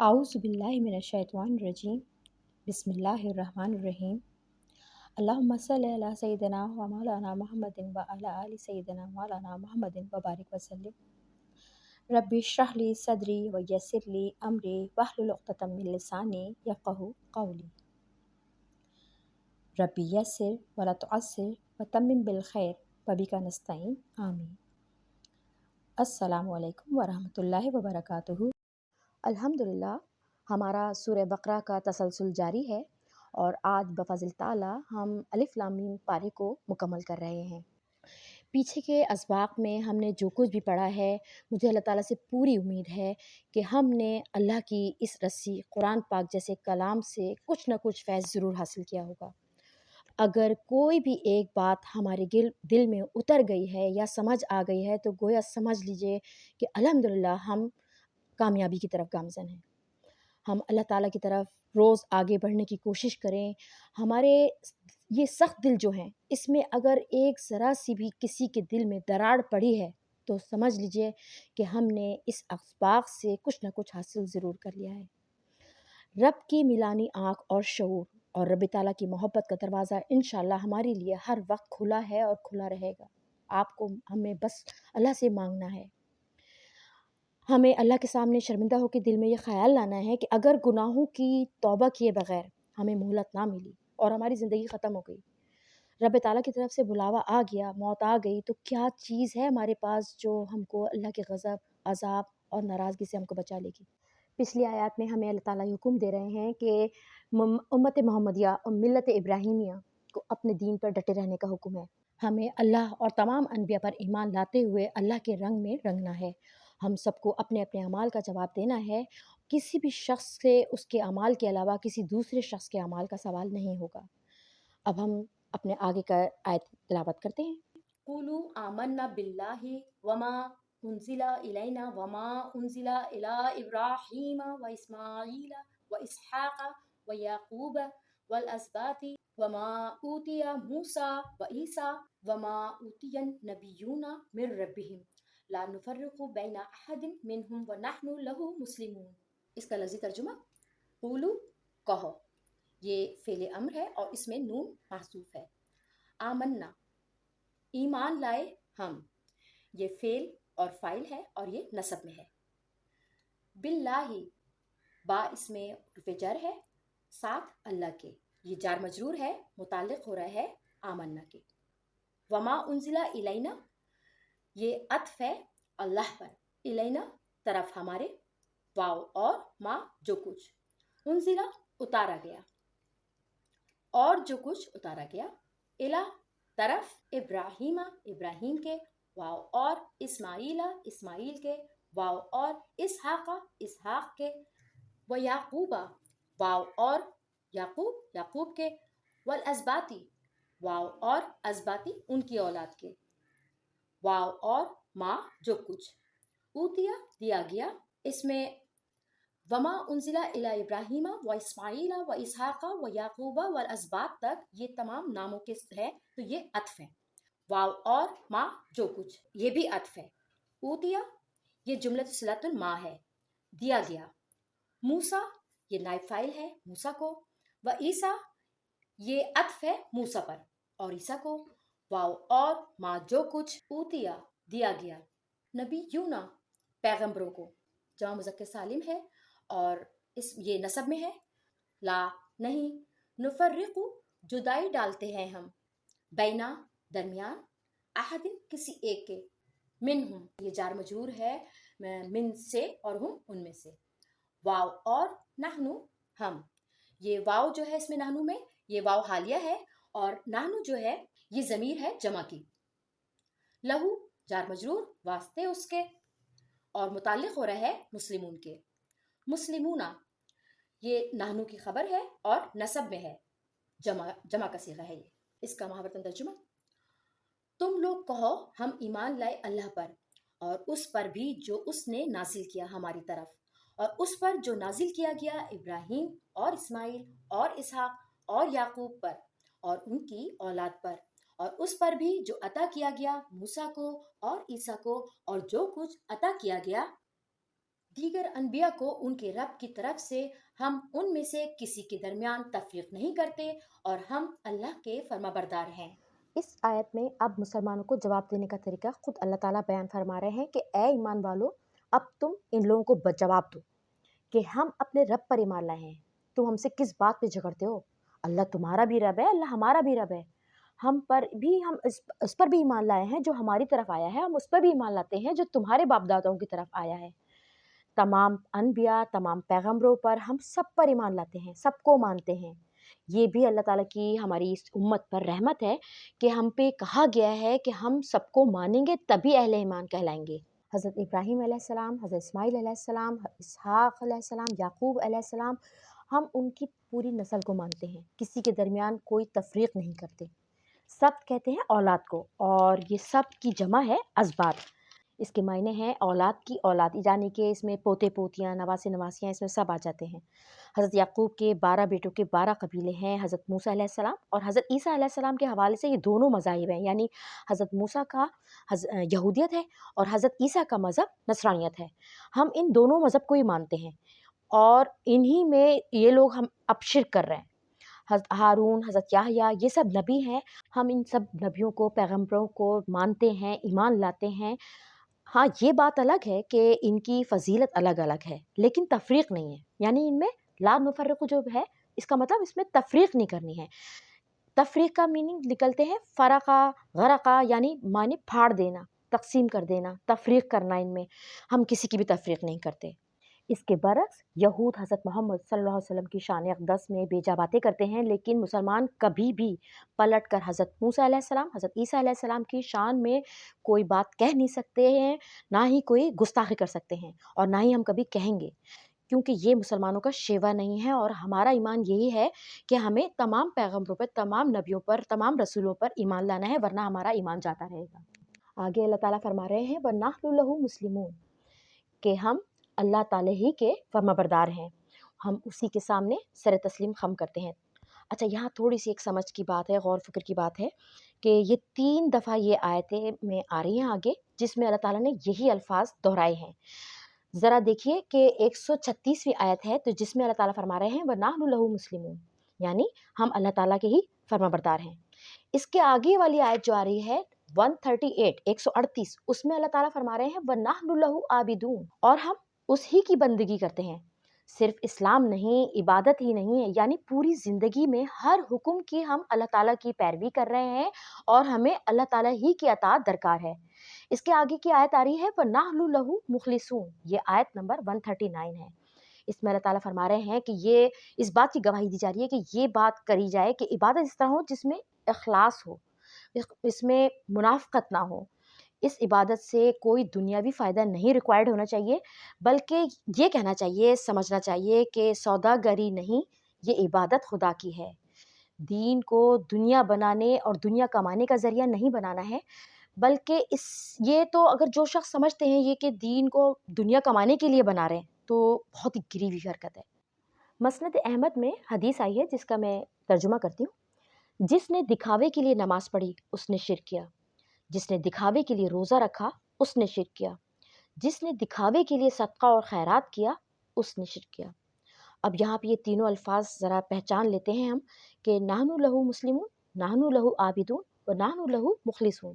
अऊज़ु बिल्लाहि मिनश्शैतानिर्रजीम बिस्मिल्लाहिर्रहमानिर्रहीम अल्लाहुम्मा सल्लि अला सय्यिदिना व मौलाना मुहम्मदिन व अला आलि सय्यिदिना मौलाना मुहम्मदिन व बारिक वसल्लिम रब्बि इश्रह ली सदरी व यस्सिर ली अमरी वहलुल उक़्दतम मिन लिसानी यफ़क़हू क़ौली रब्बि यस्सिर व ला तुअस्सिर व तम्मिम बिल खैर व बिका नस्तईन आमीन। अस्सलामु अलैकुम व रहमतुल्लाहि व बरकातुहू। अल्हम्दुलिल्लाह, हमारा सूरह बकरा का तसलसल जारी है और आज बफ़ज़्ल ताला हम अलिफ लाम मीम पारे को मुकम्मल कर रहे हैं। पीछे के असबाक में हमने जो कुछ भी पढ़ा है, मुझे अल्लाह ताला से पूरी उम्मीद है कि हमने अल्लाह की इस रस्सी कुरान पाक जैसे कलाम से कुछ न कुछ फैज़ ज़रूर हासिल किया होगा। अगर कोई भी एक बात हमारे दिल में उतर गई है या समझ आ गई है, तो गोया समझ लीजिए कि अल्हम्दुलिल्लाह हम कामयाबी की तरफ गामज़न हैं। हम अल्लाह ताला की तरफ रोज़ आगे बढ़ने की कोशिश करें। हमारे ये सख्त दिल जो हैं, इसमें अगर एक ज़रा सी भी किसी के दिल में दरार पड़ी है, तो समझ लीजिए कि हमने इस असबाक से कुछ न कुछ हासिल ज़रूर कर लिया है। रब की मिलानी आँख और शऊर और रब ताला की मोहब्बत का दरवाज़ा इंशाअल्लाह हमारे लिए हर वक्त खुला है और खुला रहेगा। आपको हमें बस अल्लाह से मांगना है। हमें अल्लाह के सामने शर्मिंदा होकर दिल में ये ख़्याल लाना है कि अगर गुनाहों की तौबा किए बगैर हमें मोहलत ना मिली और हमारी ज़िंदगी ख़त्म हो गई, रब ताला की तरफ से बुलावा आ गया, मौत आ गई, तो क्या चीज़ है हमारे पास जो हमको अल्लाह के गज़ब, अज़ाब और नाराज़गी से हमको बचा लेगी। पिछली आयत में हमें अल्लाह ताला हुक्म दे रहे हैं कि उम्मत मोहम्मदिया और मिल्लत इब्राहिमिया को अपने दीन पर डटे रहने का हुक्म है। हमें अल्लाह और तमाम अनबिया पर ईमान लाते हुए अल्लाह के रंग में रंगना है। हम सबको अपने अपने अमाल का जवाब देना है। किसी भी शख्स से उसके अमाल के अलावा किसी दूसरे शख्स के अमाल का सवाल नहीं होगा। अब हम अपने आगे का आयत तिलावत करते हैं। कुलू आमन्ना बिल्लाहि वमा उन्जिला इलैना वमा उन्जिला इला इब्राहीम व इस्माईल व इसहाक व याकूब वल अस्बाती वमा ऊतिया मूसा व ईसा वमा ऊतियन नबियूना मिर रब्बिहिम ला नुफर्रिकु बैना अहदिन मिनहुम व नहनु लहु मुस्लिमून। इसका लज़ी तर्जुमा, कुलू कहो, ये फ़ेल अम्र है और इसमें नून महसूफ है। आमन्ना ईमान लाए हम, ये फेल और फाइल है और ये नसब में है। बिल्लाही बा इसमें उर्फ़ जर है, साथ अल्लाह के, ये जार मजरूर है, मुताल्लिक़ हो रहा है आमन्ना के। वमा उन्जिला इलैना, ये अत्फ़ है अल्लाह पर, इलैना तरफ हमारे, वाव और मा जो कुछ, उन्जिला उतारा गया, और जो कुछ उतारा गया, इला तरफ इब्राहीमा इब्राहीम के, वाव और इस्माइला इस्माइल के, वाव और इसहाका इसहाक के, व याकूबा वाव और याकूब याकूब के, वल अज़बाती वाव और अज़बाती उनकी औलाद के, वाव और माँ जो कुछ, ऊतिया दिया गया, इसमें वमा उन्जिला इला इब्राहीमा व इस्माइला व इसहाका व याकूबा व अज़बात तक ये तमाम नामों के है, तो ये अत्फ़ है। वाव और माँ जो कुछ, ये भी अत्फ़ है। ऊतिया ये जुमलत सिलतुल माँ है, दिया गया। मूसा ये नाइब फ़ाइल है मूसा को, व ईसा ये अत्फ़ है मूसा पर और ईसा को, वाव और माँ जो कुछ, ऊतिया दिया गया, नबी यूना पैगंबरों को, जमा मुज़क्कर सालिम है और इस ये नसब में है। ला नहीं, नुफर्रिकु जुदाई डालते हैं हम, बैना दरमियान, अहदिन किसी एक के, मिनहुम ये जार मजरूर है मिन से और हम उनमें से, वाव और नहनु हम, ये वाव जो है इसमें नहनु में ये वाव हालिया है और नहनु जो है ये ज़मीर है जमा की। लहू जार मजरूर वास्ते उसके और मुताल्लिक़ हो रहा है मुस्लिमून के। मुस्लिमूना ये नहनु की खबर है और नसब में है, जमा का सीगा है ये। इसका महावरतन तर्जुमा, तुम लोग कहो हम ईमान लाए अल्लाह पर और उस पर भी जो उसने नाजिल किया हमारी तरफ, और उस पर जो नाजिल किया गया इब्राहीम और इस्माइल और इसहाक और याकूब पर और उनकी औलाद पर, और उस पर भी जो अता किया गया मूसा को और ईसा को, और जो कुछ अता किया गया دیگر انبیاء کو ان کے رب کی طرف سے ہم ان میں سے کسی کے درمیان تفریق نہیں کرتے اور ہم اللہ کے فرما بردار ہیں۔ اس آیت میں اب مسلمانوں کو جواب دینے کا طریقہ خود اللہ تعالیٰ بیان فرما رہے ہیں کہ اے ایمان والو، اب تم ان لوگوں کو جواب دو کہ ہم اپنے رب پر ایمان لائے ہیں، تم ہم سے کس بات پہ جھگڑتے ہو؟ اللہ تمہارا بھی رب ہے، اللہ ہمارا بھی رب ہے، ہم اس پر بھی ایمان لائے ہیں جو ہماری طرف آیا ہے، ہم اس پر بھی ایمان لاتے ہیں جو تمہارے باپ داداؤں کی طرف آیا ہے۔ تمام انبیاء، تمام پیغمبروں پر ہم سب پر ایمان لاتے ہیں، سب کو مانتے ہیں۔ یہ بھی اللہ تعالیٰ کی ہماری اس امت پر رحمت ہے کہ ہم پہ کہا گیا ہے کہ ہم سب کو مانیں گے تبھی اہل ایمان کہلائیں گے۔ حضرت ابراہیم علیہ السلام، حضرت اسماعیل علیہ السلام، اسحاق علیہ السلام، یعقوب علیہ السلام، ہم ان کی پوری نسل کو مانتے ہیں، کسی کے درمیان کوئی تفریق نہیں کرتے۔ سب کہتے ہیں اولاد کو، اور یہ سب کی جمع ہے ازباط، اس کے معنی ہیں اولاد کی اولاد، یعنی کہ اس میں پوتے پوتیاں، نواسے نواسیاں اس میں سب آ جاتے ہیں۔ حضرت یعقوب کے 12 بیٹوں کے 12 قبیلے ہیں۔ حضرت موسیٰ علیہ السلام اور حضرت عیسیٰ علیہ السلام کے حوالے سے یہ دونوں مذاہب ہیں، یعنی حضرت موسیٰ کا یہودیت ہے اور حضرت عیسیٰ کا مذہب نصرانیت ہے۔ ہم ان دونوں مذہب کو ہی مانتے ہیں، اور انہی میں یہ لوگ ہم اب شرک کر رہے ہیں۔ حضرت ہارون، حضرت یحییٰ، یہ سب نبی ہیں، ہم ان سب نبیوں کو، پیغمبروں کو مانتے ہیں، ایمان لاتے ہیں۔ ہاں، یہ بات الگ ہے کہ ان کی فضیلت الگ الگ ہے، لیکن تفریق نہیں ہے، یعنی ان میں لا نفرق جو ہے، اس کا مطلب اس میں تفریق نہیں کرنی ہے۔ تفریق کا میننگ نکلتے ہیں فرقہ، غرقہ، یعنی معنی پھاڑ دینا، تقسیم کر دینا، تفریق کرنا، ان میں ہم کسی کی بھی تفریق نہیں کرتے۔ اس کے برعکس یہود حضرت محمد صلی اللہ علیہ وسلم کی شان اقدس میں بیجا باتیں کرتے ہیں، لیکن مسلمان کبھی بھی پلٹ کر حضرت موسیٰ علیہ السلام، حضرت عیسیٰ علیہ السلام کی شان میں کوئی بات کہہ نہیں سکتے ہیں، نہ ہی کوئی گستاخی کر سکتے ہیں، اور نہ ہی ہم کبھی کہیں گے، کیونکہ یہ مسلمانوں کا شیوا نہیں ہے، اور ہمارا ایمان یہی ہے کہ ہمیں تمام پیغمبروں پر، تمام نبیوں پر، تمام رسولوں پر ایمان لانا ہے، ورنہ ہمارا ایمان جاتا رہے گا۔ آگے اللہ تعالیٰ فرما رہے ہیں وَنَحْنُ لَهُ مُسْلِمُونَ، کہ ہم اللہ تعالیٰ ہی کے فرما بردار ہیں، ہم اسی کے سامنے سر تسلیم خم کرتے ہیں۔ اچھا، یہاں تھوڑی سی ایک سمجھ کی بات ہے، غور فکر کی بات ہے کہ یہ 3 دفعہ یہ آیتیں میں آ رہی ہیں آگے، جس میں اللہ تعالیٰ نے یہی الفاظ دہرائے ہیں۔ ذرا دیکھیے کہ 136ویں آیت ہے، تو جس میں اللہ تعالیٰ فرما رہے ہیں وَنَحْنُ لَهُ مُسْلِمُونَ، یعنی ہم اللہ تعالیٰ کے ہی فرما بردار ہیں۔ اس کے آگے والی آیت جو آ رہی ہے 138 اس میں اللہ تعالیٰ فرما رہے ہیں وَنَحْنُ لَهُ عَابِدُونَ، اور ہم اس ہی کی بندگی کرتے ہیں۔ صرف اسلام نہیں، عبادت ہی نہیں ہے، یعنی پوری زندگی میں ہر حکم کی ہم اللہ تعالیٰ کی پیروی کر رہے ہیں، اور ہمیں اللہ تعالیٰ ہی کی اطاعت درکار ہے۔ اس کے آگے کی آیت آ رہی ہے وَنَحْنُ لَهُ مُخْلِصُونَ، یہ آیت نمبر 139 ہے۔ اس میں اللہ تعالیٰ فرما رہے ہیں کہ یہ اس بات کی گواہی دی جا رہی ہے کہ یہ بات کری جائے کہ عبادت اس طرح ہو جس میں اخلاص ہو، اس میں منافقت نہ ہو، اس عبادت سے کوئی دنیاوی فائدہ نہیں ریکوائرڈ ہونا چاہیے، بلکہ یہ کہنا چاہیے، سمجھنا چاہیے کہ سوداگری نہیں، یہ عبادت خدا کی ہے۔ دین کو دنیا بنانے اور دنیا کمانے کا ذریعہ نہیں بنانا ہے، بلکہ یہ تو اگر جو شخص سمجھتے ہیں یہ کہ دین کو دنیا کمانے کے لیے بنا رہے ہیں، تو بہت ہی گری ہوئی حرکت ہے۔ مسند احمد میں حدیث آئی ہے جس کا میں ترجمہ کرتی ہوں، جس نے دکھاوے کے لیے نماز پڑھی اس نے شرک کیا، جس نے دکھاوے کے لیے روزہ رکھا اس نے شرک کیا، جس نے دکھاوے کے لیے صدقہ اور خیرات کیا اس نے شرک کیا۔ اب یہاں پہ یہ تینوں الفاظ ذرا پہچان لیتے ہیں ہم کہ نحن لہو مسلمون، نحن لہو عابدون و نحن لہو مخلصون،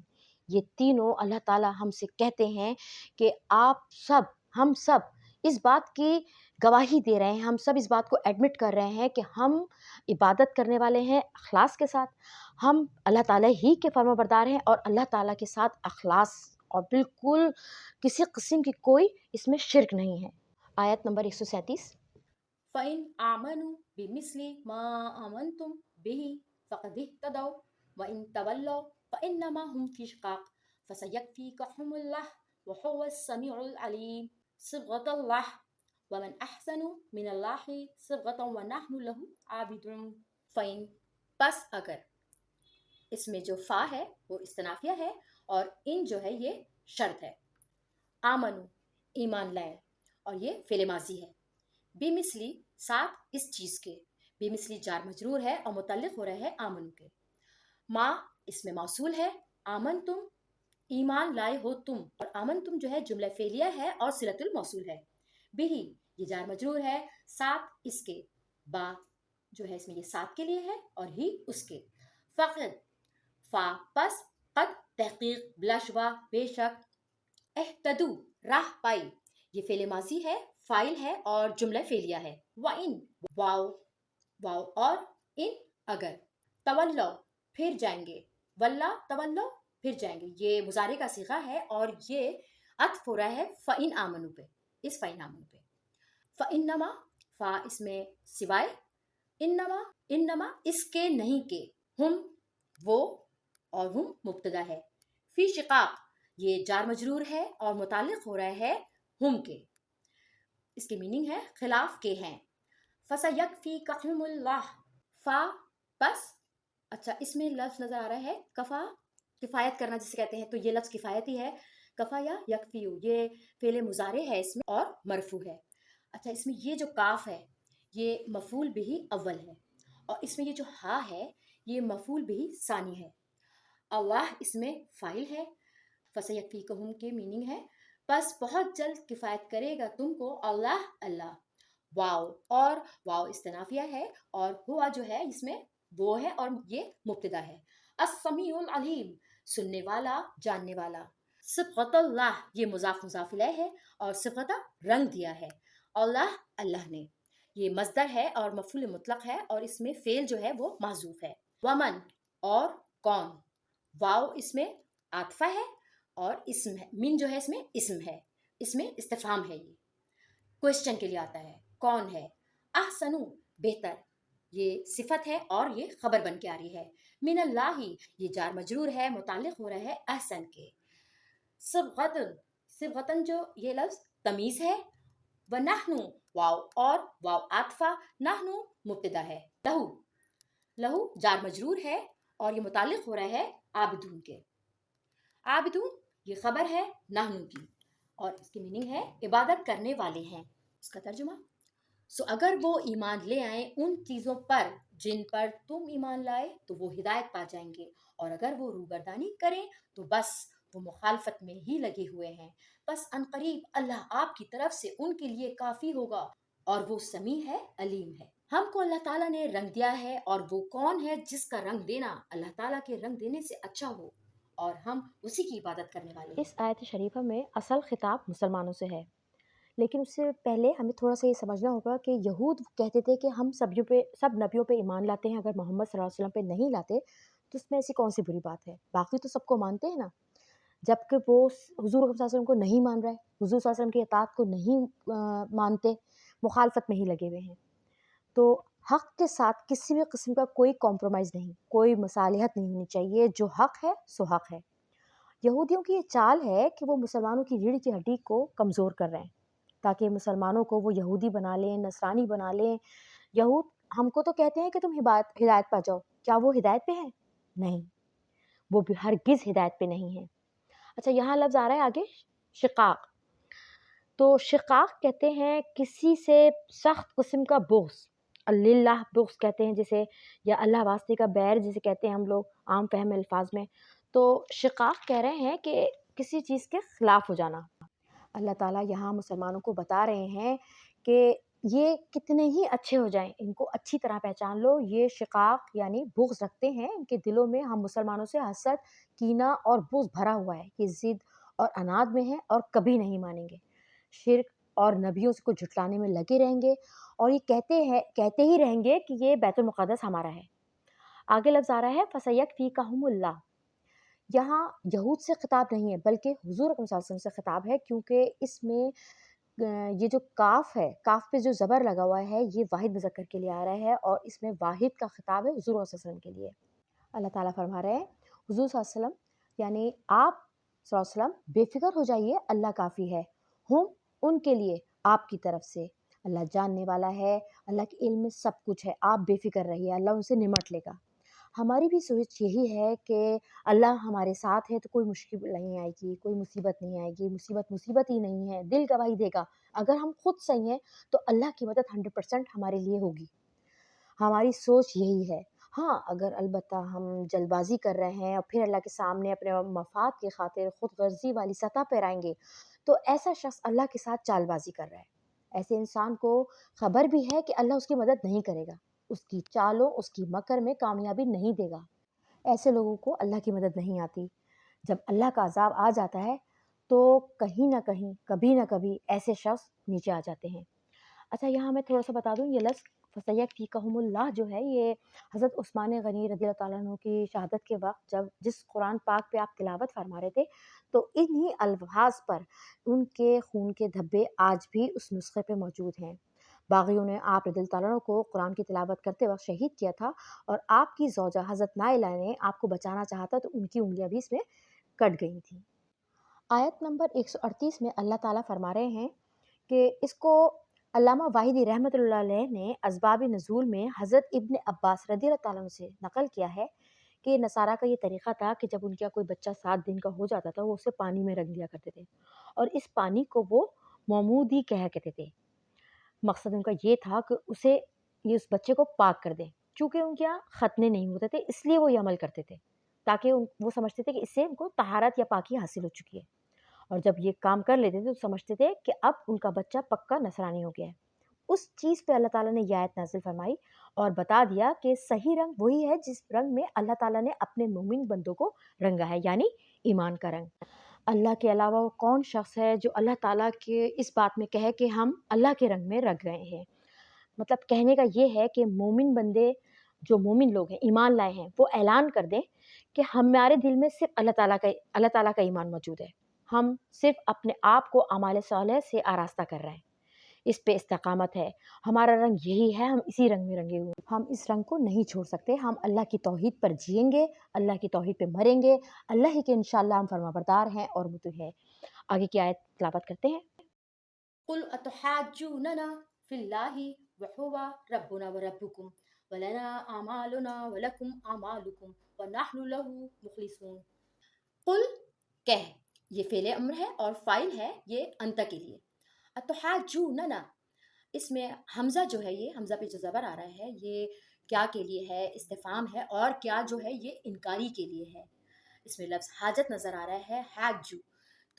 یہ تینوں اللہ تعالیٰ ہم سے کہتے ہیں کہ آپ سب، ہم سب اس بات کی گواہی دے رہے ہیں، ہم سب اس بات کو ایڈمٹ کر رہے ہیں کہ ہم عبادت کرنے والے ہیں اخلاص کے ساتھ، ہم اللہ تعالیٰ ہی کے فرما بردار ہیں، اور اللہ تعالیٰ کے ساتھ اخلاص اور بالکل کسی قسم کی کوئی اس میں شرک نہیں ہے۔ آیت نمبر 137۔ فَإِنْ آمَنُوا بِمِثْلِ مَا آمَنْتُمْ بِهِ فَقَدِ اهْتَدَوْا وَإِنْ تَوَلَّوْا فَإِنَّمَا هُمْ فِي شِقَاقٍ فَسَيَكْفِيكَهُمُ اللَّهُ وَهُوَ السَّمِيعُ الْعَلِيمُ صِبْغَةَ اللَّهِ وَمَنْ أَحْسَنُ مِنَ اللَّهِ صِبْغَةً وَنَحْنُ لَهُ عَابِدُونَ۔ فَإِنْ، پس اگر، اس میں جو فا ہے وہ استنافیہ ہے، اور ان جو ہے یہ شرط ہے۔ آمنو، ایمان لائے، اور یہ فعل ماضی ہے۔ بے مثلی، ساتھ اس چیز کے، بے مثلی جار مجرور ہے اور متعلق ہو رہا ہے آمن کے۔ ما اس میں موصول ہے، آمن تم، ایمان لائے ہو تم، اور آمن تم جو ہے جملہ فعلیہ ہے اور صلۃ الموصول ہے۔ बिही ये जार मजरूर है, साथ इसके, बा जो है इसमें ये साथ के लिए है और ही उसके। फ़क़द फ़ा पस, क़द तहक़ीक़ बिलाशुबा बेशक, एहतदू राह पाई ये फ़ेल माज़ी है, फ़ाइल है और जुमला फ़ेलिया है। व इन वाव वाव और इन अगर, तवल्लौ फिर जाएंगे, वल्ला तवल्लौ फिर जाएंगे, ये मुजारे का सीगा है और ये अत्फ हो रहा है फ़इन आमनू पे, इस फ़इन आमनू पे। फ़इन्नमा फ़ा इसमें सिवाय, इन्नमा इन्नमा इसके नहीं के, हुम वो और हुम मुब्तदा है। फ़ी शिक़ाक़ ये जार मजरूर है और मुताल्लिक़ हो रहा है हुम के, इसकी मीनिंग है खिलाफ के हैं। फसयकफ़ीकहुमुल्लाह फ़ा बस, अच्छा इसमें लफ्ज़ नज़र आ रहा है कफ़ा, किफ़ायत करना जिसे कहते हैं, तो ये लफ्ज़ किफ़ायती है। कफ़ा या यकफ़ियु ये फ़ेल मुज़ारे है इसमें और मरफ़ू है। अच्छा इसमें ये जो काफ है ये मफ़ूल बिही अव्वल है और इसमें ये जो हा है ये मफ़ूल बिही सानी है। अल्लाह इसमें फ़ाइल है, फसयकफ़ीकहुम के मीनिंग है बस बहुत जल्द किफ़ायत करेगा तुमको अल्लाह अल्लाह। वाव और वाव इस्तिनाफिया है और हुआ जो है इसमें वो है और ये मुब्तदा है। अस्समीउल अलीम सुनने वाला जानने वाला। सिबगतल्लाह ये मुज़ाफ मुज़ाफ इलैह है और सिबगता रंग दिया है। अल्लाह अल्लाह ने ये मस्दर है और मफूल मुतलक है और इसमें फेल जो है वो महजूफ है। वमन और कौन, वाव इसमें आतफा है और इसम है, मिन जो है इसमें इसम है, इसमें इस्तिफाम है, ये क्वेश्चन के लिए आता है कौन है। अहसनु बेहतर ये सिफत है और ये खबर बन के आ रही है। मिनल्लाही ये जार मजरूर है, मुताल्लिक हो रहा है अहसन के। सिबगतन सिबगतन जो ये लफ्ज तमीज है। व नहनु वाव और वाव आतफा, नहनु मुब्तदा है। लहू लहू जार मजरूर है और ये मुताल्लिक हो रहा है आबिदून के। आबिदून ये खबर है नहनु की और इसकी मीनिंग है इबादत करने वाले हैं। इसका तर्जुमा, सो अगर वो ईमान ले आए उन चीज़ों पर जिन पर तुम ईमान लाए तो वो हिदायत पा जाएंगे और अगर वो रूबरदानी करें तो बस वो मुखालफत में ही लगे हुए हैं। बस अनकरीब अल्लाह आपकी तरफ से उनके लिए काफ़ी होगा और वो समी है अलीम है। हमको अल्लाह ताला ने रंग दिया है और वो कौन है जिसका रंग देना अल्लाह ताला के रंग देने से अच्छा हो और हम उसी की इबादत करने वाले हैं। इस आयत शरीफा में असल खिताब मुसलमानों से है, लेकिन उससे पहले हमें थोड़ा सा ये समझना होगा कि यहूद कहते थे कि हम सब नबियों पे ईमान लाते हैं, अगर मोहम्मद सल्लल्लाहु अलैहि वसल्लम पे नहीं लाते तो इसमें ऐसी कौन सी बुरी बात है, बाकी तो सबको मानते हैं ना। जबकि वो हुजूर सल्लल्लाहु अलैहि वसल्लम को नहीं मान रहा है, हुजूर सल्लल्लाहु अलैहि वसल्लम की इताअत को नहीं मानते, मुखालफत में ही लगे हुए हैं। तो हक़ के साथ किसी भी किस्म का कोई कॉम्प्रोमाइज़ नहीं, कोई मसालिहत नहीं होनी चाहिए, जो हक़ है सो हक़ है। यहूदियों की ये चाल है कि वो मुसलमानों की रीढ़ की हड्डी को कमज़ोर कर रहे हैं, ताकि मुसलमानों को वो यहूदी बना लें, नसरानी बना लें। यहूद हमको तो कहते हैं कि तुम हिदायत पा जाओ, क्या वो हिदायत पे हैं? नहीं, वो भी हरगिज़ हिदायत पे नहीं है। अच्छा यहाँ लफ्ज़ आ रहा है आगे शिक़ाक़, तो शिक़ाक़ कहते हैं किसी से सख्त किस्म का बुग़्ज़, लिल्लाह बुग़्ज़ कहते हैं जिसे, या अल्लाह वास्ते का बैर जिसे कहते हैं हम लोग आम फ़हम अल्फ़ाज़ में। तो शिक़ाक़ कह रहे हैं कि किसी चीज़ के ख़िलाफ़ हो जाना। अल्लाह ताला यहाँ मुसलमानों को बता रहे हैं कि ये कितने ही अच्छे हो जाएँ, इनको अच्छी तरह पहचान लो, ये शिक़ाक़ यानी बुग़्ज़ रखते हैं, इनके दिलों में हम मुसलमानों से हसद, कीना और बुग़्ज़ भरा हुआ है, ये ज़िद और अनाद में है और कभी नहीं मानेंगे। शिर्क और नबियों को झुठलाने में लगे रहेंगे और ये कहते ही रहेंगे कि ये बैतुल मुक़द्दस हमारा है। आगे लफ्ज़ आ रहा है फ़सयकफ़ीकहुमुल्लाह, यहाँ यहूद से खिताब नहीं है बल्कि हुज़ूर अकरम सल्लल्लाहु अलैहि वसल्लम से खिताब है, क्योंकि इसमें ये जो काफ है, काफ पे जो ज़बर लगा हुआ है, ये वाहिद मुज़क्कर के लिए आ रहा है और इसमें वाहिद का खिताब है हुज़ूर सल्लल्लाहु अलैहि वसल्लम के लिए। अल्लाह ताला फरमा रहे हैं हुज़ूर सल्लल्लाहु अलैहि वसल्लम यानी आप सल्लल्लाहु अलैहि वसल्लम बेफ़िक्र हो जाइए, अल्लाह काफ़ी है, हम उनके लिए आपकी तरफ से, अल्लाह जानने वाला है, अल्लाह के इल्म में सब कुछ है, आप बेफ़िक्र रहिए, अल्लाह उनसे निमट लेगा। हमारी भी सोच यही है कि अल्लाह हमारे साथ है तो कोई मुश्किल नहीं आएगी, कोई मुसीबत नहीं आएगी, मुसीबत ही नहीं है, दिल गवाही देगा। अगर हम खुद सही हैं तो अल्लाह की मदद 100% हमारे लिए होगी। हमारी सोच यही है। हाँ, अगर अलबत्ता हम जल्दबाज़ी कर रहे हैं और फिर अल्लाह के सामने अपने मफ़ाद की खातिर खुद गर्ज़ी वाली सतह पर आएँगे, तो ऐसा शख़्स अल्लाह के साथ चालबाज़ी कर रहा है। ऐसे इंसान को खबर भी है कि अल्लाह उसकी मदद नहीं करेगा, उसकी चालों, उसकी मकर में कामयाबी नहीं देगा। ऐसे लोगों को अल्लाह की मदद नहीं आती। जब अल्लाह का अज़ाब आ जाता है, तो कहीं न कहीं, कभी न कभी ऐसे शख्स नीचे आ जाते हैं। अच्छा, यहाँ मैं थोड़ा-सा बता दूँ, ये लफ्ज़ फसयक्फ़ीकहुमुल्लाह जो है, ये हज़रत उस्मान गनी रज़ियल्लाहु ताला अन्हु की शहादत के वक़्त जब जिस कुरान पाक पे आप तिलावत फ़रमा रहे थे, तो इन्हीं अल्फ़ाज़ पर उनके खून के धब्बे आज भी उस नुस्खे पे मौजूद हैं। बाग़ियों ने आप रज़ियल्लाहु ताला अन्हु को कुरान की तिलावत करते वक़्त शहीद किया था, और आपकी ज़ौजा हज़रत नाइला ने आपको बचाना चाहा था, तो उनकी उँगलियाँ भी इसमें कट गई थीं। आयत नंबर 138 में अल्लाह ताला फ़रमा रहे हैं कि इसको अल्लामा वाहिदी रहमतुल्लाह अलैह ने असबाब नुज़ूल में हज़रत इब्न अब्बास रज़ियल्लाहु ताला अन्हु से नक़ल किया है कि नसारा का ये तरीक़ा था कि जब उनका कोई बच्चा 7 दिन का हो जाता था, वो उसे पानी में रख दिया करते थे, और इस पानी को वो मौमूदी कहा करते थे। मकसद उनका ये था कि ये उस बच्चे को पाक कर दें। चूँकि उनके यहाँ खतने नहीं होते थे, इसलिए वो ये अमल करते थे, ताकि वो समझते थे कि इससे उनको तहारत या पाकी हासिल हो चुकी है। और जब ये काम कर लेते थे, तो समझते थे कि अब उनका बच्चा पक्का नसरानी हो गया है। उस चीज़ पे अल्लाह ताला ने ये आयत नाज़िल फ़रमाई और बता दिया कि सही रंग वही है जिस रंग में अल्लाह ताला ने अपने मोमिन बंदों को रंगा है, यानी ईमान का रंग। अल्लाह के अलावा वो कौन शख्स है जो अल्लाह ताला के इस बात में कहे कि हम अल्लाह के रंग में रंग गए हैं। मतलब कहने का ये है कि मोमिन बंदे, जो मोमिन लोग हैं, ईमान लाए हैं, वो ऐलान कर दें कि हमारे दिल में सिर्फ़ अल्लाह ताला का ईमान मौजूद है। हम सिर्फ़ अपने आप को अमाल सालेह से आरास्ता कर रहे हैं। इस पे इस्तिक़ामत है। हमारा रंग यही है, हम इसी रंग में रंगे हुए हैं। हम इस रंग को नहीं छोड़ सकते। हम अल्लाह की तौहीद पर जिएँगे, अल्लाह की तौहीद पे मरेंगे, अल्लाह ही के इंशाअल्लाह हम फरमाबरदार हैं और वो तो है। आगे की आयत तिलावत करते हैं। कुल अतुहाज्जूनना फिल्लाहि व हुवा रब्बुना व रब्बुकुम व लना आमालुना व लकुम आमालुकुम व नहनु लहु मुखलिसून। कुल, कह, ये फ़ेल अम्र है और फ़ाइल है ये अंत के लिए। अतुहाज्जूनना, इसमें हमज़ा जो है, ये हमज़ा पे जो ज़बर आ रहा है, ये क्या के लिए है, इस्तिफ़ाम है, और क्या जो है ये इनकारी के लिए है। इसमें लफ्ज़ हाजत नज़र आ रहा है, हाजू।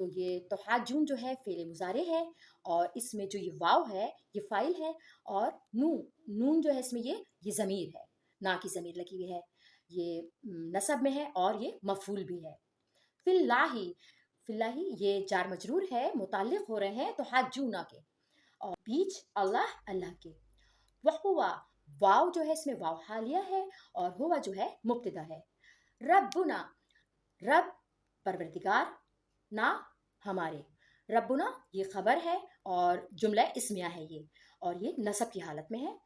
तो ये तो हाजून जो है फ़ेल मुज़ारे है, और इसमें जो ये वाव है ये फ़ाइल है, और नून जो है इसमें ये ज़मीर है, ना की ज़मीर लगी हुई है। ये नसब में है और ये मफ़ूल भी है। फ़िल्लाहि, फ़िल्लाहि ये जार मजरूर है, मुताल्लिक़ हो रहे हैं तो हाजूना के, और बीच अल्लाह, अल्लाह के। वहुवा, वाव जो है इसमें वाव हालिया है, और हुआ जो है मुब्तदा है। रब्बुना, रब परवरदिगार, ना हमारे। रब्बुना ये खबर है और जुमला इस्मिया है ये, और ये नसब की हालत में है।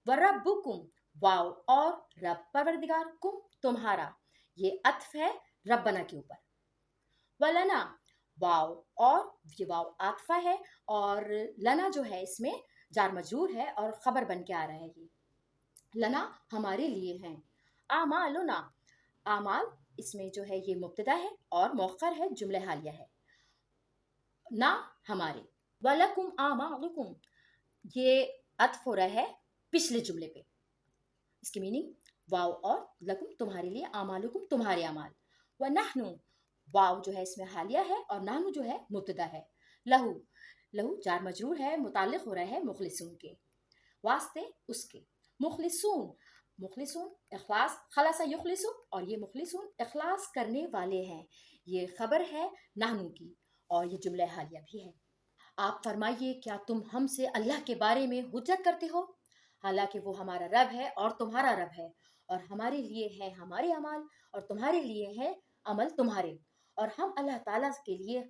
व रब्बुकुम, वाव और रब परवरदिगार, कुम तुम्हारा, ये अत्फ है रब्बना के ऊपर। वलना, वाव और ये वाव आतफा है, और लना जो है इसमें जार मजरूर है और खबर बन के आ रहा है ये। लना हमारे लिए हैं। आमालुना, आमाल इसमें जो है ये मुब्तदा है और मौखर है, जुमला हालिया है। ना हमारे। वलकुम आमालुकुम, ये अत्फ हो रहा है पिछले जुमले पे। इसकी मीनिंग, वाव और लकुम तुम्हारे लिए, आमालुकुम तुम्हारे अमाल। व नहनु, वाव जो है इसमें हालिया है और नाहनु जो है मुब्तदा है। लहू, लहू जार मजरूर है, मुताल्लिक़ हो रहा है मुखलिसून के, वास्ते उसके। मुखलिसून, मुखलिसून इखलास, खलासा युखलिसु, और ये मुखलिसून इखलास करने वाले हैं। ये खबर है नाहनु की, और ये जुमला हालिया भी है। आप फरमाइए, क्या तुम हमसे अल्लाह के बारे में हुज्जत करते हो, हालांकि वो हमारा रब है और तुम्हारा रब है, और हमारे लिए है हमारे अमाल, और तुम्हारे लिए है अमल तुम्हारे, और हम अल्लाह ताला के लिए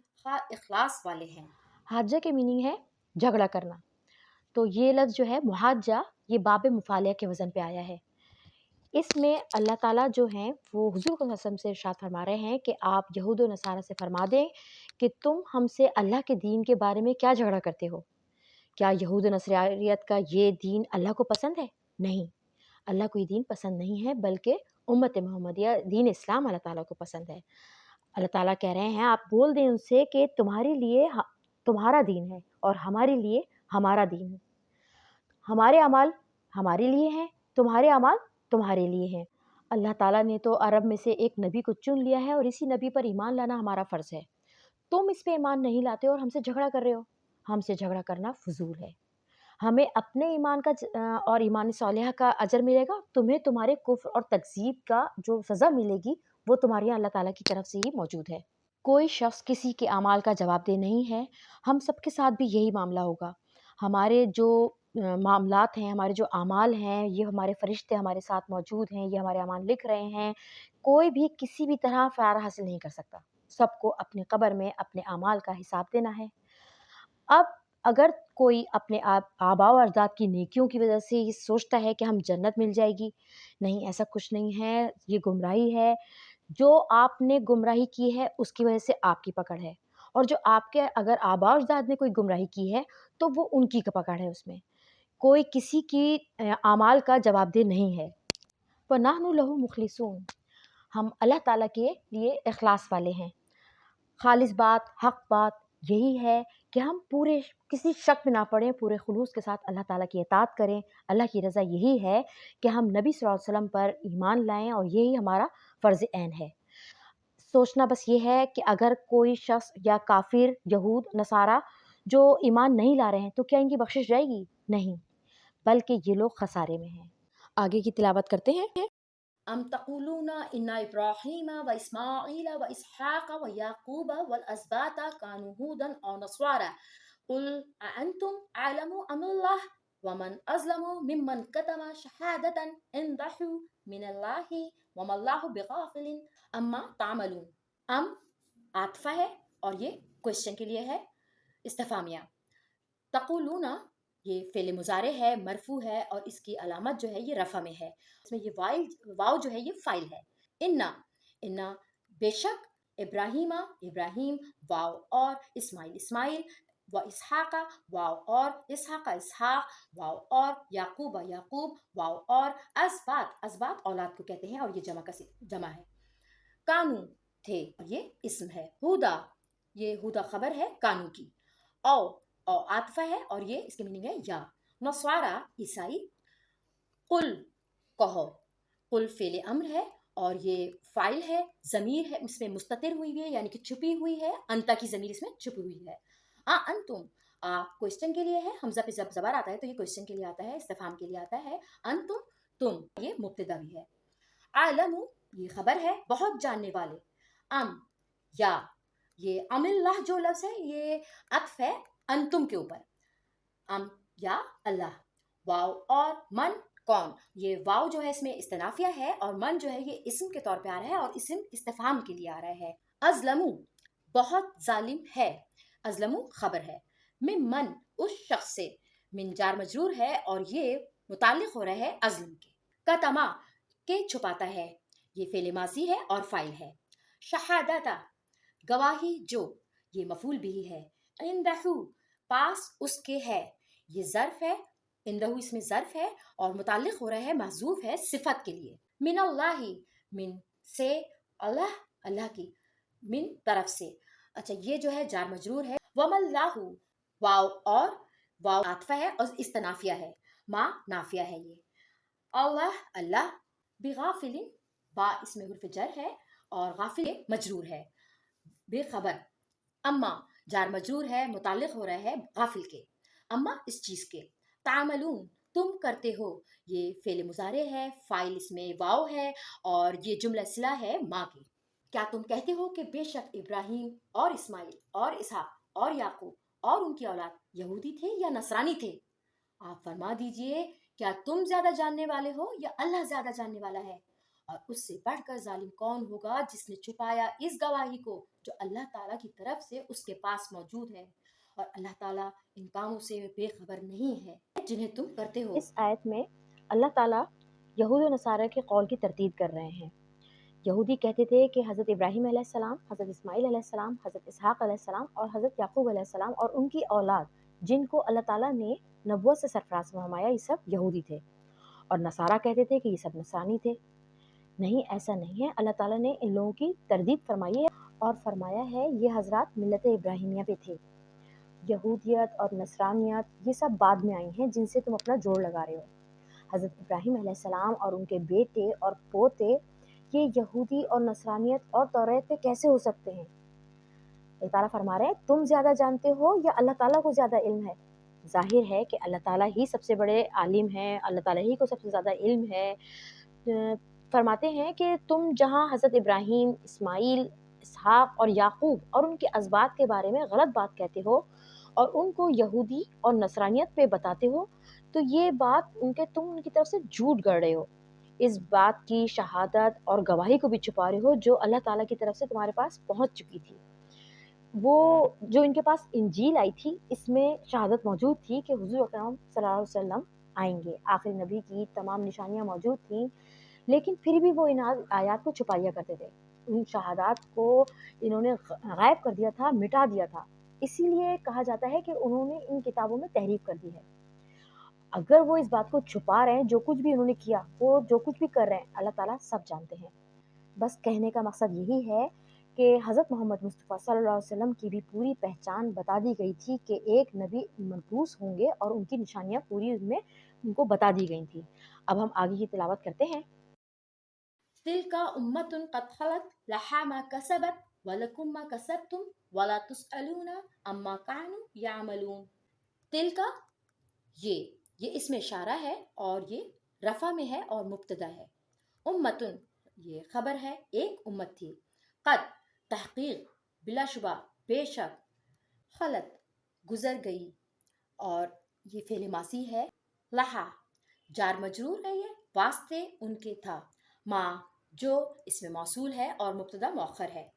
इखलास वाले हैं। हाज्जा के मीनिंग है झगड़ा करना। तो ये लफ्ज़ जो है मुहाज्जा, ये बाब मुफ़ालिया के वज़न पे आया है। इसमें अल्लाह ताला जो हैं वो हुज़ूर को कसम से इरशाद फरमा रहे हैं कि आप यहूद व नसारा से फरमा दें कि तुम हमसे अल्लाह के दीन के बारे में क्या झगड़ा करते हो? क्या यहूद नसरानियत का ये दीन अल्लाह को पसंद है? नहीं, अल्लाह को ये दीन पसंद नहीं है, बल्कि उम्मत मोहम्मदिया दीन इस्लाम अल्लाह ताला को पसंद है। अल्लाह ताला कह रहे हैं आप बोल दें उनसे कि तुम्हारे लिए तुम्हारा दीन है और हमारे लिए हमारा दीन है। हमारे अमाल हमारे लिए हैं, तुम्हारे अमाल तुम्हारे लिए हैं। अल्लाह ताला ने तो अरब में से एक नबी को चुन लिया है और इसी नबी पर ईमान लाना हमारा फ़र्ज़ है। तुम इस पे ईमान नहीं लाते और हमसे झगड़ा कर रहे हो। ہم سے جھگڑا کرنا فضول ہے۔ ہمیں اپنے ایمان کا اور ایمان صالحہ کا اجر ملے گا، تمہیں تمہارے کفر اور تکذیب کا جو سزا ملے گی وہ تمہارے یہاں اللہ تعالیٰ کی طرف سے ہی موجود ہے۔ کوئی شخص کسی کے اعمال کا جواب دہ نہیں ہے، ہم سب کے ساتھ بھی یہی معاملہ ہوگا۔ ہمارے جو معاملات ہیں، ہمارے جو اعمال ہیں، یہ ہمارے فرشتے ہمارے ساتھ موجود ہیں، یہ ہمارے اعمال لکھ رہے ہیں، کوئی بھی کسی بھی طرح فائدہ حاصل نہیں کر سکتا۔ سب کو اپنے قبر میں اپنے اعمال کا حساب دینا ہے۔ اب اگر کوئی اپنے آباء و اجداد کی نیکیوں کی وجہ سے یہ سوچتا ہے کہ ہم جنت مل جائے گی، نہیں، ایسا کچھ نہیں ہے، یہ گمراہی ہے۔ جو آپ نے گمراہی کی ہے اس کی وجہ سے آپ کی پکڑ ہے، اور جو آپ کے اگر آباء و اجداد نے کوئی گمراہی کی ہے تو وہ ان کی پکڑ ہے، اس میں کوئی کسی کی اعمال کا جواب دہ نہیں ہے۔ وَنَحْنُ لَهُ مُخْلِصُونَ، ہم اللہ تعالیٰ کے لیے اخلاص والے ہیں۔ خالص بات، حق بات یہی ہے کہ ہم پورے کسی شک میں نہ پڑیں، پورے خلوص کے ساتھ اللہ تعالیٰ کی اطاعت کریں۔ اللہ کی رضا یہی ہے کہ ہم نبی صلی اللہ علیہ وسلم پر ایمان لائیں، اور یہی ہمارا فرض عین ہے۔ سوچنا بس یہ ہے کہ اگر کوئی شخص یا کافر، یہود، نصارہ جو ایمان نہیں لا رہے ہیں تو کیا ان کی بخشش جائے گی؟ نہیں، بلکہ یہ لوگ خسارے میں ہیں۔ آگے کی تلاوت کرتے ہیں۔ أم تقولون إن إبراهيم وإسماعيل وإسحاق ويعقوب والأسباط كانوا هودا أو نصارى قل أأنتم أعلم أم الله ومن أظلم ممن كتم شهادة عنده من الله وما الله بغافل أما تعملون۔ ام عاطفہ ہے اور یہ کوشچن کے لیے ہے، استفہامیہ۔ تقولون یہ فعل مضارع ہے، مرفوع ہے، اور اس کی علامت جو ہے یہ رفع میں ہے۔ اس میں یہ واو جو ہے یہ فاعل ہے۔ انا بے شک، ابراہیم ابراہیم، واو اور اسماعیل اسماعیل، و اسحاق واو اور اسحاق اسحاق، واو اور یعقوب یعقوب، واو اور اسباط اسباط اولاد کو کہتے ہیں، اور یہ جمع ہے۔ کانو تھے، اور یہ اسم ہے۔ ہدا، یہ ہدا خبر ہے کانو کی۔ او عاطفہ ہے اور یہ اس کی میننگ ہے یا۔ نصارہ عیسائی۔ قل کہو، قل فعل امر ہے اور یہ فاعل ہے، ضمیر ہے اس میں مستتر ہوئی ہے، یعنی کہ چھپی ہوئی ہے، انتا کی ضمیر اس میں چھپی ہوئی ہے۔ انتم کوشچن کے لیے ہے، حمزہ پہ جب زبر آتا ہے تو یہ کوشچن کے لیے آتا ہے، استفہام کے لیے آتا ہے۔ انتم تم، یہ مبتدا بھی ہے۔ عالم یہ خبر ہے، بہت جاننے والے۔ ام یا، یہ ام اللہ جو لفظ ہے یہ عطف ہے انتم کے اوپر، ام یا اللہ۔ واو اور من کون، یہ واو جو ہے اس میں استنافیہ ہے، اور من جو ہے یہ اسم کے طور پہ آ رہا ہے، اور اسم استفہام کے لیے آ رہا ہے۔ ازلمو بہت ظالم ہے، ازلمو خبر ہے۔ من اس شخص سے، من جار مجرور ہے اور یہ متعلق ہو رہا ہے ازلم کے۔ کتما کے چھپاتا ہے، یہ فعل ماضی ہے اور فاعل ہے۔ شہادتا گواہی جو، یہ مفعول بھی ہے۔ عندہ پاس اس کے ہے، یہ ظرف ہے، عندہ اس میں ظرف ہے اور متعلق ہو رہا ہے، محذوف ہے صفت کے لیے۔ من اللہ من سے، اللہ اللہ کی، من طرف سے۔ اچھا یہ جو ہے جار مجرور ہے۔ وم اللہ واو اور واو عاطفہ ہے اور استنافیہ ہے، ما نافیہ ہے یہ۔ اللہ اللہ، بغافل با اس میں حرف جر ہے اور غافل مجرور ہے، بے خبر۔ اما جار مجرور ہے، متعلق ہو رہا ہے غافل کے، اما اس چیز کے۔ تعملون تم کرتے ہو، یہ فعل مضارع ہے، فاعل اس میں واو ہے اور یہ جملہ صلہ ہے ما کی۔ کیا تم کہتے ہو کہ بے شک ابراہیم اور اسماعیل اور اسحاق اور یعقوب اور ان کی اولاد یہودی تھے یا نصرانی تھے؟ آپ فرما دیجئے کیا تم زیادہ جاننے والے ہو یا اللہ زیادہ جاننے والا ہے؟ اور اس سے بڑھ کر ظالم کون ہوگا جس نے چھپایا اس گواہی کو جو اللہ تعالیٰ کی طرف سے اس کے پاس موجود ہے، اور اللہ تعالیٰ ان کاموں سے بے خبر نہیں ہے جنہیں تم کرتے ہو۔ اس آیت میں اللہ تعالیٰ یہود و نصارہ کے قول کی تردید کر رہے ہیں۔ یہودی کہتے تھے کہ حضرت ابراہیم علیہ السلام، حضرت اسماعیل علیہ السلام، حضرت اسحاق علیہ السلام اور حضرت یعقوب علیہ السلام اور ان کی اولاد جن کو اللہ تعالیٰ نے نبوت سے سرفراز فرمایا، یہ سب یہودی تھے، اور نصارہ کہتے تھے کہ یہ سب نصرانی تھے۔ نہیں، ایسا نہیں ہے۔ اللہ تعالیٰ نے ان لوگوں کی تردید فرمائی ہے اور فرمایا ہے یہ حضرات ملت ابراہیمیہ پہ تھے۔ یہودیت اور نصرانیت یہ سب بعد میں آئی ہیں جن سے تم اپنا جوڑ لگا رہے ہو۔ حضرت ابراہیم علیہ السلام اور ان کے بیٹے اور پوتے یہ یہودی اور نصرانیت اور توریت پہ کیسے ہو سکتے ہیں؟ اللہ ताला फरमा रहे हैं तुम ज़्यादा जानते हो या अल्लाह ताला को ज़्यादा इल्म है। ज़ाहिर है कि अल्लाह ताला ही सबसे बड़े आलिम हैं, अल्लाह ताला ही को सबसे ज़्यादा इल्म है। फरमाते हैं कि तुम जहाँ हज़रत इब्राहीम, इस्माइल, इसहाक और याकूब और उनके अज़वाज के बारे में गलत बात कहते हो और उनको यहूदी और नसरानियत पे बताते हो, तो ये बात तुम उनकी तरफ से झूठ गढ़ रहे हो। इस बात की शहादत और गवाही को भी छुपा रहे हो जो अल्लाह ताला की तरफ से तुम्हारे पास पहुँच चुकी थी। वो जो इनके पास इंजील आई थी, इसमें शहादत मौजूद थी कि हुज़ूर अकरम सल्लल्लाहु अलैहि वसल्लम आएँगे। आखिरी नबी की तमाम निशानियाँ मौजूद थीं, लेकिन फिर भी वो इन आयात को छुपाया करते थे। उन शहादात को इन्होंने गायब कर दिया था, मिटा दिया था। इसीलिए कहा जाता है कि उन्होंने इन किताबों में तहरीफ कर दी है। अगर वो इस बात को छुपा रहे हैं, जो कुछ भी उन्होंने किया, वो जो कुछ भी कर रहे हैं, अल्लाह ताला सब जानते हैं। बस कहने का मकसद यही है कि हज़रत मोहम्मद मुस्तफ़ा सल्लल्लाहु अलैहि वसल्लम की भी पूरी पहचान बता दी गई थी कि एक नबी मबूस होंगे और उनकी निशानियाँ पूरी उनमें उनको बता दी गई थी। अब हम आगे की तिलावत करते हैं। तिल्का उम्मतुन क़द ख़लत लहा मा कसबत वलकुम मा कसबतुम वला तुसअलूना अम्मा कानू यामलून। तिल्का ये इसमें इशारा है और ये रफ़ा में है और मुब्तदा है। उम्मतुन ये खबर है, एक उम्मत थी। क़द तहक़ीक़ बिलाशुबा बेशक, खलत गुज़र गई, और ये फ़ेल मासी है। लहा जार मजरूर है, ये वास्ते उनके था। माँ जो इसमें मौसूल है और मुब्तदा मौखर है।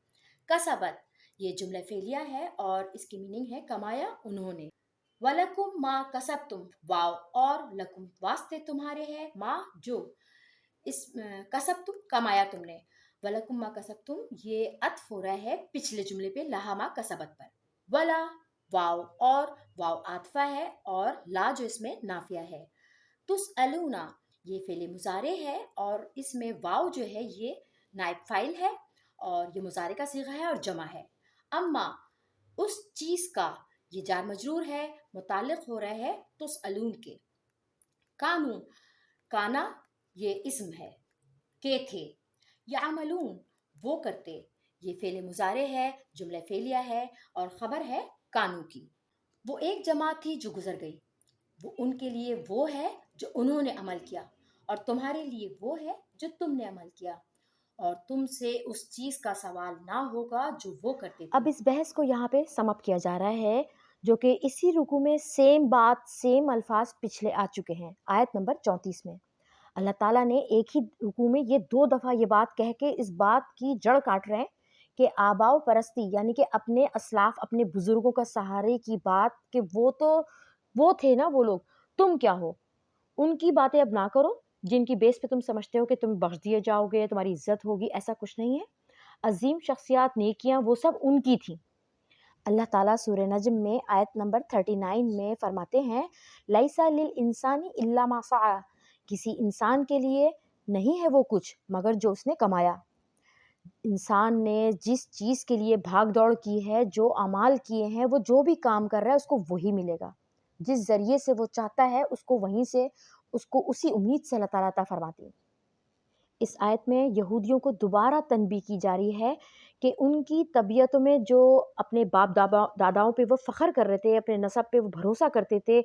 कसबत ये जुमला फ़ेलिया है और इसकी मीनिंग है कमाया उन्होंने। वलकुम माँ कसब तुम, वाव और लकुम वास्ते तुम्हारे है, माँ जो इस कसब तुम कमाया तुमने। वलकुम माँ कसब तुम ये अत्फ हो रहा है पिछले जुमले पे लहा माँ कसबत पर। वला वाव और वाव आतफा है और ला जो इसमें नाफिया है। तुस अलूना ये फेले मुजारे है और इसमें वाव जो है ये नाइब फाइल है और ये मुजारे का सीगा है और जमा है। अम्मा उस चीज का ये जार मजरूर है, मुतालिक हो रहा है तुस अलून के। कानू काना ये इस्म है, के थे। यामलून वो करते, ये फेले मुजारे है, जुमला फेलिया है और खबर है कानू की। वो एक जमात थी जो गुजर गई, वो उनके लिए वो है जो उन्होंने अमल किया और तुम्हारे लिए वो है जो तुमने अमल किया, और तुमसे उस चीज का सवाल ना होगा जो वो करते अब थे। इस बहस को यहाँ पे समअप किया जा रहा है, जो कि इसी रुकू में सेम बात, सेम अल्फाज पिछले आ चुके हैं, आयत नंबर 34 में। अल्लाह ताला ने एक ही रुकू में ये 2 दफ़ा ये बात कह के इस बात की जड़ काट रहे हैं कि आबाओ परस्ती यानी कि अपने असलाफ, अपने बुज़ुर्गों का सहारे की बात, कि वो तो वो थे ना वो लोग, तुम क्या हो? उनकी बातें अब ना करो, जिनकी बेस पे तुम समझते हो कि तुम बख्श दिए जाओगे, तुम्हारी इज़्ज़त होगी, ऐसा कुछ नहीं है। अज़ीम शख्सियात, नेकियाँ वो सब उनकी थी। अल्लाह ताला सूरह नज्म में आयत नंबर 39 में फरमाते हैं, लैसा लिल इंसानी इल्ला मा सआ, किसी इंसान के लिए नहीं है वो कुछ मगर जो उसने कमाया। इंसान ने जिस चीज़ के लिए भाग दौड़ की है, जो अमाल किए हैं, वो जो भी काम कर रहा है उसको वही मिलेगा। जिस ज़रिए से वो चाहता है उसको वहीं से, उसको उसी उम्मीद से अल्लाह ताला अता फरमाती है। इस आयत में यहूदियों को दोबारा तनबीह की जा रही है कि उनकी तबीयतों में जो अपने बाप दादाओं पे वो फ़ख्र कर रहे थे, अपने नसब पे वो भरोसा करते थे,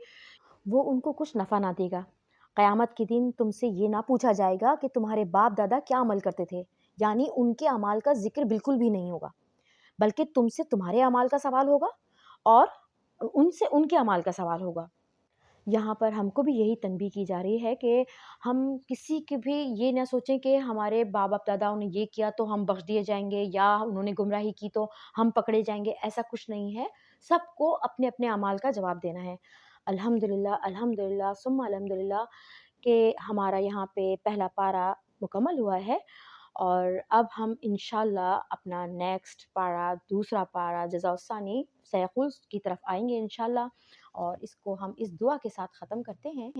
वो उनको कुछ नफ़ा ना देगा। क़यामत के दिन तुमसे ये ना पूछा जाएगा कि तुम्हारे बाप दादा क्या अमल करते थे, यानी उनके अमाल का ज़िक्र बिल्कुल भी नहीं होगा, बल्कि तुमसे तुम्हारे अमाल का सवाल होगा और उनसे उनके अमाल का सवाल होगा। यहाँ पर हमको भी यही तनबीह की जा रही है कि हम किसी की भी ये ना सोचें कि हमारे बाप दादाओं ने ये किया तो हम बख्श दिए जाएँगे या उन्होंने गुमराही की तो हम पकड़े जाएँगे, ऐसा कुछ नहीं है। सबको अपने-अपने अमाल का जवाब देना है। अल्हम्दुलिल्लाह, अल्हम्दुलिल्लाह सुम्मा अल्हम्दुलिल्लाह कि हमारा यहाँ पे पहला पारा मुकम्मल हुआ है और अब हम इंशाअल्लाह अपना नेक्स्ट पारा, दूसरा पारा जज़ाउस्सानी सयक़ुल की तरफ आएँगे इंशाअल्लाह, और इसको हम इस दुआ के साथ ख़त्म करते हैं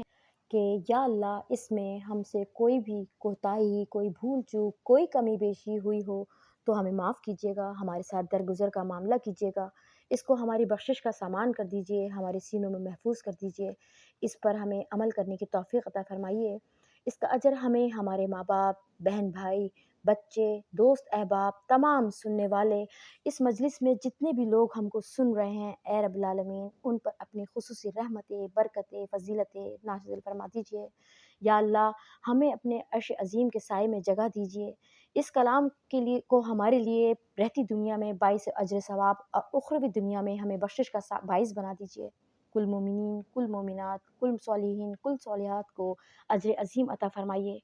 कि या अल्लाह, इसमें हमसे कोई भी कोताही, कोई भूल-चूक, कोई कमी-बेशी हुई हो तो हमें माफ़ कीजिएगा, हमारे साथ दरगुज़र का मामला कीजिएगा। इसको हमारी बख़्शिश का सामान कर दीजिए, हमारे सीनों में महफ़ूज़ कर दीजिए। इस पर हमें अमल करने की तौफ़ीक़ अता फ़रमाइए। इसका अजर हमें, हमारे माँ-बाप, बहन-भाई, بچے، دوست احباب، تمام سننے والے، اس مجلس میں جتنے بھی لوگ ہم کو سن رہے ہیں، اے رب العالمین ان پر اپنی خصوصی رحمتیں، برکتیں، فضیلتیں نازل فرما دیجیے۔ یا اللہ ہمیں اپنے عرش عظیم کے سائے میں جگہ دیجیے، اس کلام کے لیے کو ہمارے لیے رہتی دنیا میں باعث اجر ثواب اور اخروی دنیا میں ہمیں بخشش کا باعث بنا دیجیے۔ کل مومنین، کل مومنات، کل صالحین، کل صالحات کو اجر عظیم عطا فرمائیے۔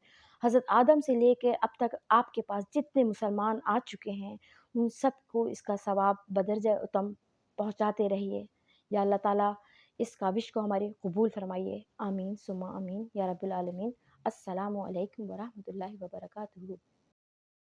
حضرت آدم سے لے کے اب تک آپ کے پاس جتنے مسلمان آ چکے ہیں ان سب کو اس کا ثواب بدرجہ اتم پہنچاتے رہیے۔ یا اللہ تعالیٰ اس کاوش کو ہماری قبول فرمائیے، آمین ثم آمین یا رب العالمین۔ السلام علیکم ورحمۃ اللہ وبرکاتہ۔